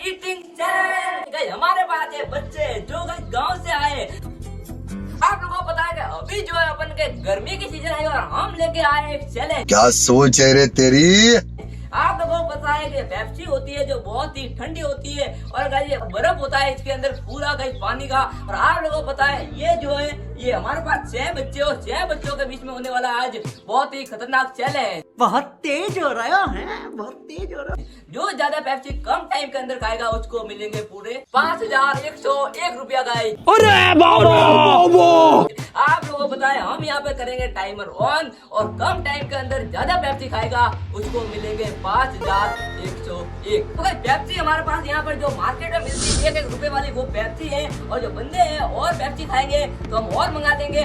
Eating challenge. हमारे पास है बच्चे जो गांव से आए। आप लोगों को पता है कि अभी जो है अपन के गर्मी की सीजन है और हम लेके आए एक चैलेंज। क्या सोच है रे तेरी। आप लोगों को पता है कि पेप्सी होती है जो बहुत ही ठंडी होती है और गाइस ये बर्फ होता है इसके अंदर पूरा गाइस पानी का। और आप लोगों को पता है ये जो है ये हमारे पास 6 बच्चे और 6 बच्चों के बीच में होने वाला आज बहुत ही खतरनाक चैलेंज। बहुत तेज हो रहा है, बहुत तेज हो रहा है। जो ज्यादा पेप्सी कम टाइम के अंदर खाएगा उसको मिलेंगे पूरे 5101 रुपया गाइस। अरे बाबा। आप लोगों को पता है हम यहाँ पे करेंगे टाइमर ऑन और कम टाइम के अंदर ज्यादा पेप्सी खाएगा उसको मिलेंगे 5101। तो भाई पेप्सी हमारे पास यहाँ पर जो मार्केट में मिलती है 1-1 रुपए वाली वो पेप्सी है और जो बंदे हैं और पेप्सी खाएंगे तो हम और मंगा देंगे।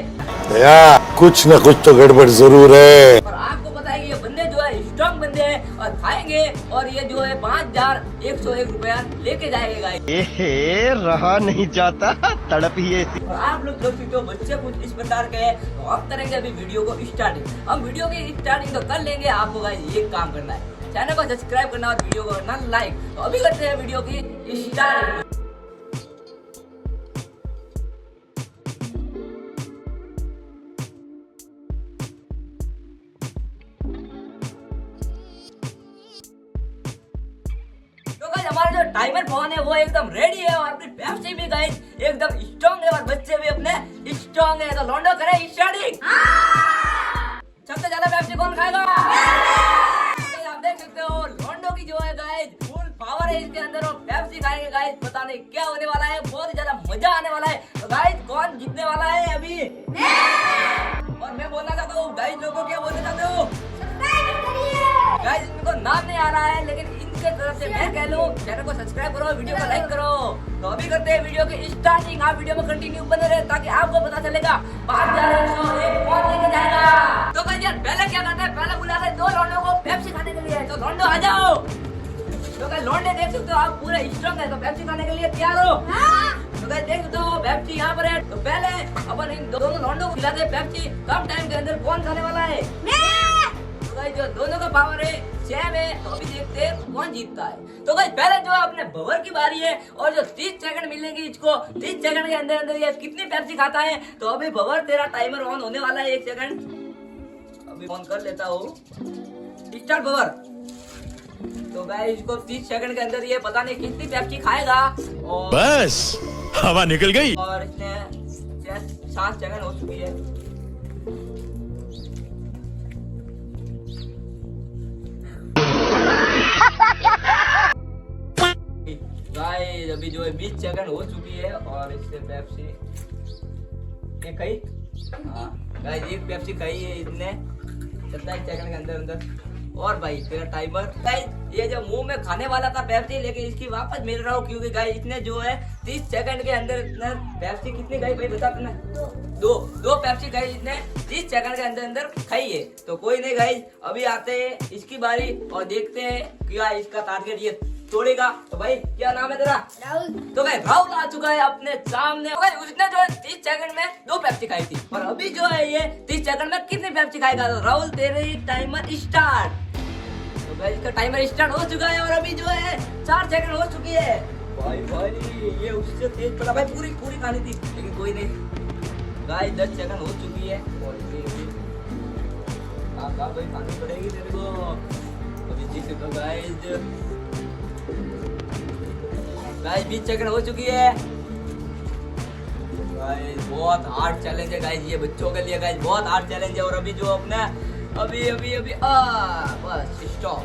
कुछ न कुछ तो गड़बड़ जरूर है। और आपको पता है कि ये बंदे जो है स्ट्रॉन्ग बंदे हैं और खाएंगे और ये जो है 5101 रुपया लेके जाएगा। रहा नहीं जाता तड़प ही ऐसी। और आप लोग जो सीखो बच्चे कुछ इस प्रकार के हैं तो हम करेंगे अभी वीडियो को स्टार्टिंग। हम वीडियो की स्टार्टिंग तो कर लेंगे, आपको गाइस ये काम करना है, चैनल को सब्सक्राइब करना और वीडियो को करना लाइक। तो अभी करते हैं वीडियो की स्टार्टिंग। हमारा जो टाइमर फोन है वो एकदम रेडी है और अपनी पेप्सी भी गाइस एकदम स्ट्रांग है और बच्चे भी अपने स्ट्रांग है। तो लॉन्डो करे स्टार्टिंग। सबसे ज्यादा पेप्सी कौन खाएगा? तो आप देख सकते हो लॉन्डो की जो है गाइस फुल पावर है इसके अंदर और पेप्सी खाएंगे गाइस पता नहीं क्या होने वाला है, बहुत ही ज्यादा मजा आने वाला है। तो गाइस कौन जीतने वाला है अभी? और मैं बोलना चाहता हूँ गाइस लोगों क्या बोलना चाहते हो? गाइस इनको नाम नहीं आ रहा है लेकिन इनके तरफ से मैं कह लूं चैनल को सब्सक्राइब करो, वीडियो को लाइक करो। तो अभी करते हैं वीडियो की स्टार्टिंग। आप वीडियो में कंटिन्यू बने रहे ताकि आपको पता चलेगा 5101 कौन लेके जाएगा। तो गाइस यार पहले क्या करते हैं, पहले बुलाते हैं 2 लौंडों को पेप्सी खाने के लिए। तो लौंडो आ जाओ। तो गाइस लौंडे देख सकते हो आप पूरे स्ट्रांग है तो पेप्सी खाने के लिए तैयार हो? तो गाइस देख सकते हो पेप्सी यहाँ पर है। तो पहले अपन इन दोनों लौंडों को खिलाते हैं पेप्सी। कम टाइम के अंदर कौन खाने वाला है? जो दोनों का पावर है सेम है तो अभी देखते हैं कौन जीतता है। तो गाइस पहले जो है अपने भवर की बारी है और जो 30 सेकंड मिलेंगे इसको 30 सेकंड के अंदर अंदर ये कितनी पेप्सी खाता है। तो अभी भवर तेरा टाइमर ऑन होने वाला है, 1 सेकंड अभी ऑन कर लेता हूँ। स्टार्ट भवर। तो गाइस इसको 30 सेकंड के अंदर ये पता नहीं कितनी पेप्सी खाएगा और बस हवा निकल गई और इसने 7 सेकंड हो चुकी है। गाइस अभी जो है 20 सेकंड हो चुकी है और इससे पेप्सी ये खाई। गाइस एक पेप्सी खाई है इसने 27 सेकंड के अंदर अंदर। और भाई तेरा टाइमर गाइस ये जो मुंह में खाने वाला था पेप्सी लेकिन इसकी वापस मिल रहा हूँ क्योंकि गाइस इसने जो है 30 सेकंड के अंदर पेप्सी कितनी खाई भाई बता अपने? दो पेप्सी खाई इसने 30 सेकंड के अंदर अंदर खाई है। तो कोई नहीं गाइस अभी आते हैं इसकी बारी और देखते हैं क्या इसका टारगेट ये तोड़ेगा। तो भाई क्या नाम है तेरा? राहुल। तो भाई राहुल आ चुका है अपने सामने। तो भाई उसने जो है 30 सेकंड में 2 पेप्सी खाई थी और अभी जो है ये 30 सेकंड में कितनी पेप्सी खाएगा? तो राहुल तेरे टाइमर स्टार्ट। तो भाई इसका टाइमर स्टार्ट हो चुका है और अभी जो है 4 सेकंड हो चुकी है। भाई ये उससे तेज पड़ा भाई, पूरी खानी थी लेकिन कोई नहीं। गाइस 10 सेकंड हो चुकी है और भाई खानी पड़ेगी तेरे को अभी। देख सकते हो गाइस 20 सेकंड हो चुकी है। गाइस बहुत हार्ड चैलेंज है गाइस ये बच्चों के लिए। गाइस बहुत हार्ड चैलेंज है और अभी जो अपने अभी बस स्टॉप।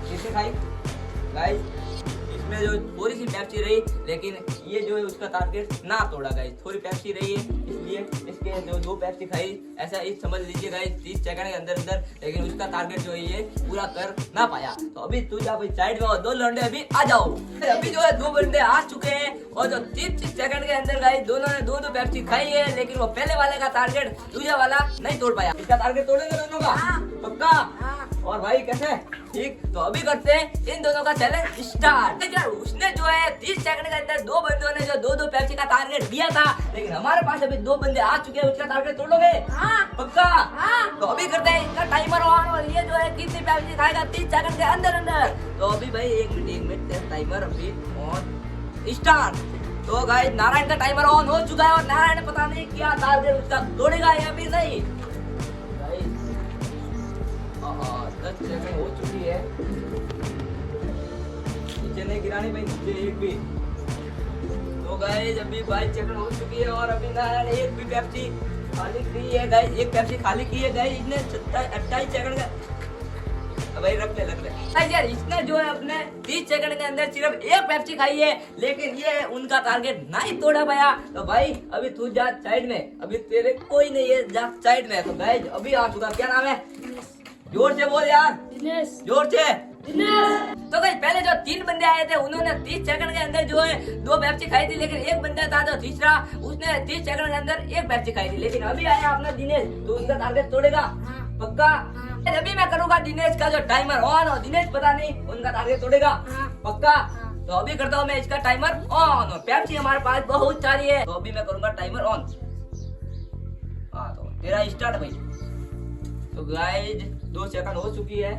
किसे खाई गाइस इसमें जो थोड़ी सी पेप्सी रही लेकिन ये जो है उसका टारगेट ना तोड़ा गाइस। थोड़ी पेप्सी रही है इसलिए इसके जो 2 पेप्सी खाई ऐसा ही समझ लीजिए गाइस 30 सेकंड के अंदर अंदर, लेकिन उसका टारगेट जो है ये पूरा कर ना पाया। तो अभी तू जा भाई साइड में और 2 लौंडे अभी आ जाओ। अभी जो है 2 बंदे आ चुके हैं और जो 30 सेकंड के अंदर गाइस दोनों ने 2 पेप्सी खाई है लेकिन वो पहले वाले का टारगेट दूसरा वाला नहीं तोड़ पाया। इसका टारगेट तोड़ेंगे दोनों का? पक्का? और भाई कैसे ठीक। तो अभी करते हैं इन दोनों का चैलेंज स्टार्ट। यार उसने जो है 30 सेकंड के अंदर दो बंदों ने जो दो पेप्सी का टारगेट दिया था, लेकिन हमारे पास अभी दो बंदे आ चुके हैं, उसका टारगेट तोड़ोगे? हाँ पक्का। हाँ। तो अभी करते हैं इसका टाइमर ऑन, और ये जो है कितनी पेप्सी खाएगा 30 सेकंड के अंदर अंदर। तो अभी भाई 1 मिनट टाइमर अभी ऑन स्टार्ट। तो गाइस नारायण का टाइमर ऑन हो चुका है, और नारायण ने पता नहीं क्या टारगेट उसका तोड़ेगा या फिर नहीं। 10 सेकंड हो चुकी है, नीचे नहीं गिरानी भाई, नीचे एक भी। तो गाइस अभी 22 सेकंड हो चुकी है, और अभी नारायण एक भी पेप्सी खाली की है गाइस, एक पेप्सी खाली की है गाइस। इसने 28 सेकंड का भाई रख ले यार। इसने जो है अपने 30 सेकंड के अंदर सिर्फ एक पेप्सी खाई है, लेकिन ये उनका टारगेट नहीं तोड़ा पाया। तो भाई अभी तू जा साइड में, अभी तेरे कोई नहीं है, जा साइड में। तो गाइस अभी आ चुका, क्या नाम है? जोर से बोल यार, दिनेश। जोर से दिनेश। तो गाइस पहले जो 3 बंदे आए थे उन्होंने 30 सेकंड के अंदर जो है 2 पेप्सी खाई थी, लेकिन एक बंदा था जो तीसरा, उसने 30 सेकंड के अंदर 1 पेप्सी खाई थी। लेकिन अभी आया अपना दिनेश, तो उनका टारगेट तोड़ेगा? पक्का। अभी मैं करूंगा दिनेश का जो टाइमर ऑन, और दिनेश पता नहीं उनका टारगेट तोड़ेगा? पक्का। तो अभी करता हूँ मैं इसका टाइमर ऑन, और पेप्सी हमारे पास बहुत सारी है। तो अभी मैं करूंगा टाइमर ऑन। हाँ तो तेरा स्टार्ट भाई। तो गाइस 2 सेकंड हो चुकी है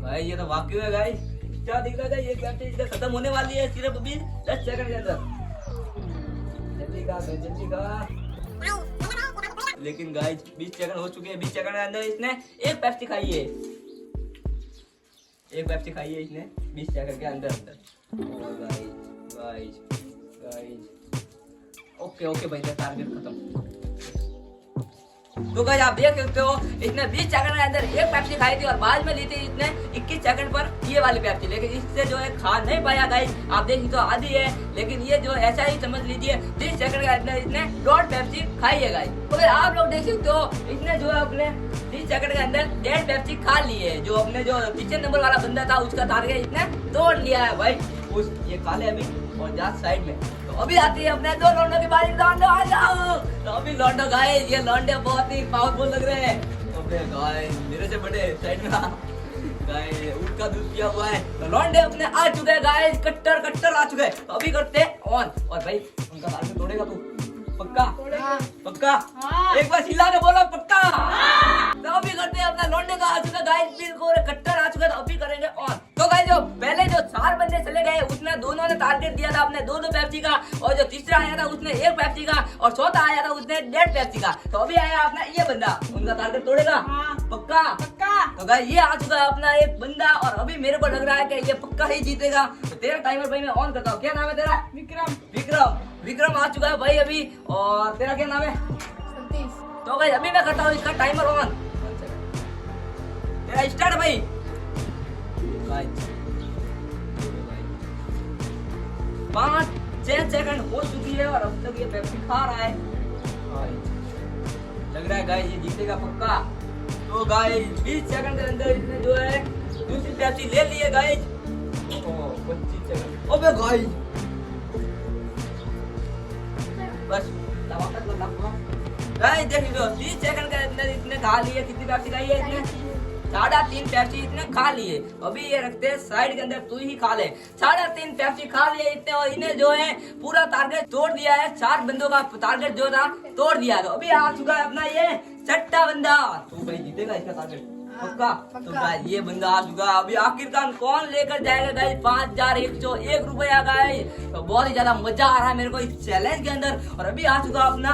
भाई, ये तो वाकई है गाइस, क्या दिख रहा है? ये पेप्सी इसका खत्म होने वाली है सिर्फ अभी 10 सेकंड के अंदर। जल्दी का। लेकिन गाइस 20 सेकंड हो चुके हैं, 20 सेकंड के अंदर इसने एक पेप्सी खाई है, एक पेप्सी खाई है इसने 20 सेकंड के अंदर अंदर। गाइस ओके भाई, टारगेट खत्म। तो गाइस आप देख सकते हो इसने 20 सेकंड के अंदर एक पेप्सी खाई थी, और बाद में ली थी इसने 21 सेकंड पर ये वाली पेप्सी, लेकिन इससे जो है खा नहीं पाया गाइस। आप देखिए तो आधी है, लेकिन ये जो ऐसा ही समझ लीजिए 30 सेकंड के अंदर इसने 1.5 पेप्सी खाई है गाइस। तो फिर आप लोग देख सकते हो इसने जो है अपने 30 सेकंड के अंदर 1.5 पेप्सी खा ली है। जो अपने जो तीसरे नंबर वाला बंदा था उसका टारगेट इसने तोड़ लिया है भाई। उस ये खा ले अभी, और जा साइड में। तो अभी आती है अपने 2 लौंडों की बारी। लौंडो आ जाओ। तो अभी लौंडो गाइस, ये लौंडे बहुत ही पावरफुल लग रहे हैं। तो फिर गाइस मेरे से बड़े साइड में गाइस, ऊँट का दूध पिया हुआ है। तो लौंडे अपने आ चुके हैं गाइस, कट्टर आ चुके हैं। तो अभी करते हैं ऑन, और भाई उनका टारगेट तोड़ेगा तू? पक्का? पक्का? एक बार चिल्ला के बोलो पक्का। तो अभी करते हैं अपना लौंडे का आ चुका गाइस, बिल्कुल कट्टर आ चुका है। तो अभी करेंगे ऑन। तो गाइस जो पहले जो 4 बंदे चले गए उसने दोनों ने टारगेट दिया था अपने 2 पेप्सी का, और जो तीसरा आया था उसने 1 पेप्सी का, और चौथा आया था उसने 1.5 पेप्सी का। तो अभी आया अपना ये बंदा, उनका टारगेट तोड़ेगा? पक्का। तो गाइस ये आ चुका है अपना एक बंदा, और अभी मेरे को लग रहा है कि ये पक्का ही जीतेगा। तो तेरा टाइमर भाई मैं ऑन करता हूँ। क्या नाम है तेरा? विक्रम आ चुका है भाई अभी। और तेरा क्या नाम है? तो गाइस अभी मैं करता हूँ इसका टाइमर ऑन। तेरा स्टार्ट भाई। 5-6 सेकंड हो चुकी है, और अब तक ये पेप्सी खा रहा है। लग रहा है गाइस ये जीतेगा पक्का। तो गाइस 20 सेकंड के अंदर इसने जो है दूसरी पेप्सी ले ली है गाइस। 25 सेकंड। अबे गाइस बस गाइस देख लो 30 सेकंड के अंदर इसने खा ली है। कितनी पेप्सी खाई है इसने? 3.5 पेप्सी इसने खा लिए। अभी ये रखते हैं साइड के अंदर, तू ही खा ले। 3.5 पेप्सी खा लिए इतने, और इन्हें जो है पूरा टारगेट तोड़ दिया है। 4 बंदों का टारगेट जो था तोड़ दिया। तो अभी आ चुका है अपना ये 6ठा बंदा। तू भाई जीतेगा इसका टारगेट पक्का। तो गाइस ये बंदा आ चुका है। अभी आखिरकार कौन लेकर जाएगा गाइस 5101 रुपया गाइस। तो बहुत ही ज्यादा मजा आ रहा है मेरे को इस चैलेंज के अंदर। और अभी आ चुका अपना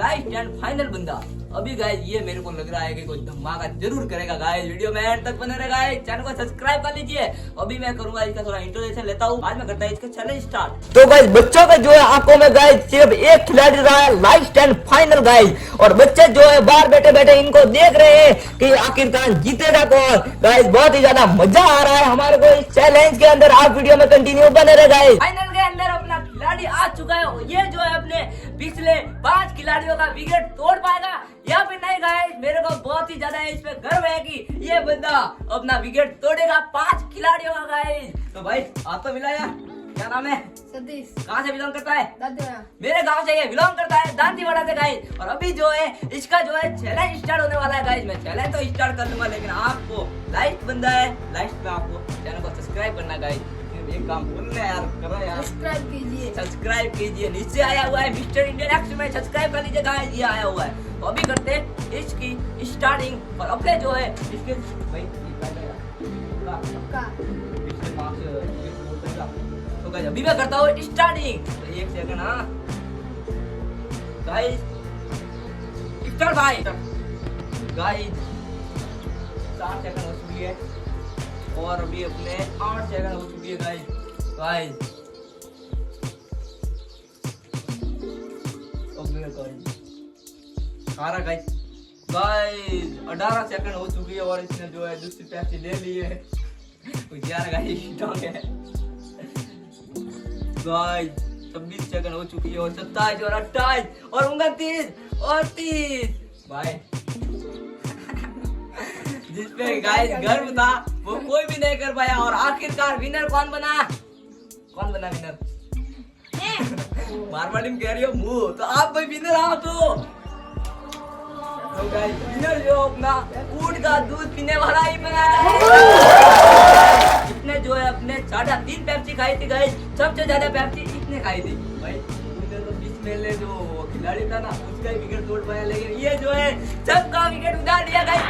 लास्ट एंड फाइनल बंदा। अभी गाइस ये मेरे को लग रहा है कि कोई धमाका जरूर करेगा गाइस। वीडियो में एंड तक बने रहे गाइस, चैनल को सब्सक्राइब कर लीजिए। अभी मैं करूंगा इसका थोड़ा इंट्रोडक्शन लेता हूँ, आज मैं करता है इसका चैलेंज स्टार्ट। तो गाइस बच्चों का जो है आंखों में गाइस सिर्फ एक खिलाड़ी रहा है लास्ट एंड फाइनल गाइस, और बच्चे जो है बाहर बैठे बैठे इनको देख रहे हैं कि आखिरकार जीतेगा कौन। गाइस बहुत ही ज्यादा मजा आ रहा है हमारे को इस चैलेंज के अंदर। आप वीडियो में कंटिन्यू बने रहे गाइस। फाइनल के अंदर अपना खिलाड़ी आ चुका है, ये जो है अपने पिछले 5 खिलाड़ियों का विकेट तोड़ पाएगा या फिर नहीं गाइस। मेरे को बहुत ही ज्यादा इस पे गर्व है कि ये बंदा अपना विकेट तोड़ेगा 5 खिलाड़ियों का गाइस। तो भाई आप तो मिला यार, क्या नाम है? सतीश कहाँ से बिलोंग करता है? दादुआ मेरे गांव से ये बिलोंग करता है, दांतीवाड़ा से गाइस। और अभी जो है इसका जो है चैलेंज स्टार्ट होने वाला है गाइस। मैं चैलेंज तो स्टार्ट कर दूंगा, लेकिन आपको लाइक बंदा है, लाइक पे आपको चैनल को सब्सक्राइब करना गाइस। एक काम बोलना यार, करो यार, सब्सक्राइब कीजिए। सब्सक्राइब कीजिए। नीचे आया हुआ है मिस्टर इंडियन एक्स में, सब्सक्राइब कर लीजिए गाइस, ये आया हुआ है। तो अभी करते हैं इसकी स्टार्टिंग। और अपने जो है इसके भाई पक्का तो गाइस अभी मैं करता हूँ स्टार्टिंग। तो एक सेकंड, हाँ गाइस स्टार्ट भाई। गाइस 7 सेकंड हो चुकी है और अभी अपने 8 सेकंड हो चुकी है गाइस। गाइस गाइस 18 सेकंड हो चुकी है और इसने जो है दूसरी पेप्सी ले ली है। गाइस 26 सेकंड हो चुकी है और 27 और 28 और 29 और 30 भाई। जिसपे गाइस गर्व था वो कोई भी नहीं कर पाया। और आखिरकार विनर कौन बना? कौन बना विनर? मारवाड़ी में कह रही हो मुंह, तो आप भाई विनर आओ। तो गाइस विनर जो अपना ऊंट का दूध पीने वाला ही बना है। इसने जो है अपने 3.5 पेप्सी खाई थी गाइस। सबसे ज्यादा पेप्सी इसने खाई थी भाई। मुझे तो बीच में ले जो खिलाड़ी था ना उसका ही विकेट तोड़ पाया, लेकिन ये जो है सबका विकेट उड़ा दिया गाइस।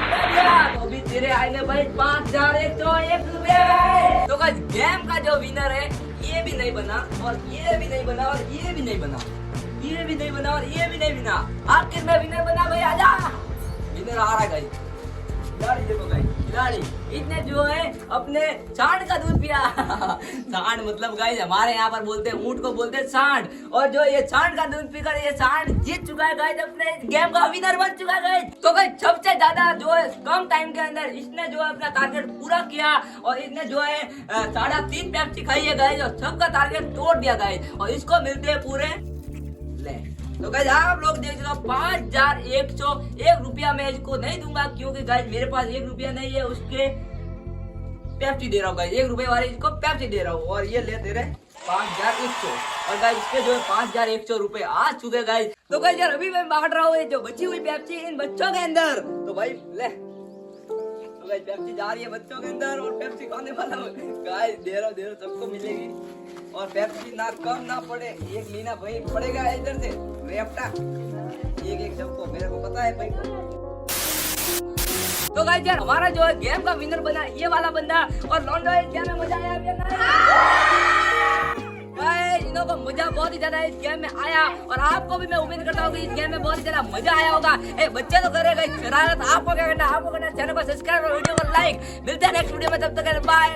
तो अभी तेरे आएंगे भाई 5,101 रुपए। तो गाइस गेम का जो विनर है ये भी नहीं बना और ये भी नहीं बना और ये भी नहीं बना, ये भी नहीं बना और ये भी नहीं बना। आखिर में विनर बना भाई। आजा, विनर आ रहा है गाइस। खिलाड़ी देखो गाइस, खिलाड़ी इसने जो है अपने सांड का दूध पिया। सांड मतलब गाइस हमारे यहाँ पर बोलते हैं, ऊंट को बोलते हैं सांड। और जो ये सांड का दूध पीकर ये सांड जीत चुका है गाइस, अपने गेम का विनर बन चुका है गाइस। तो गाइस सबसे ज्यादा जो है कम टाइम के अंदर इसने जो है अपना टारगेट पूरा किया और इसने जो है 3.5 पेप्सी खाई है गाइस और सबका टारगेट तोड़ दिया गाइस। और इसको मिलते हैं पूरे तो गाइस आप लोग देख लो 5,101 रुपया। मैं इसको नहीं दूंगा क्योंकि गाइस मेरे पास 1 रुपया नहीं है, उसके पेप्सी दे रहा हूँ गाइस। 1 रुपये वाले इसको पेप्सी दे रहा हूँ और ये ले दे रहे 5,100। और गाइस इसके जो है 5,100 रुपए आ चुके गाइस। तो गाइस यार अभी मैं बांट रहा हूँ जो बची हुई पेप्सी इन बच्चों के अंदर। तो भाई ले, तो गाइस पेप्सी जा रही है बच्चों के अंदर और पेप्सी खाने वाला गाइस दे रहा हूँ सबको मिलेगी। और पेप्सी ना कम ना पड़े, एक लीना भाई पड़ेगा इधर से रेपटा एक सबको, मेरे को पता है भाई। तो गाइस यार हमारा जो है गेम का विनर बना ये वाला बंदा। और लॉन्डो इस गेम में मजा आया गाइस, इन्हों को मजा बहुत ही ज्यादा इस गेम में आया और आपको भी मैं उम्मीद करता हूँ कि इस गेम में बहुत ही ज्यादा मजा आया होगा। बच्चे तो करेगा शरारत, आपको क्या करना है? आपको करना है चैनल को सब्सक्राइब और वीडियो को लाइक। मिलते हैं नेक्स्ट वीडियो में, तब तक बाय।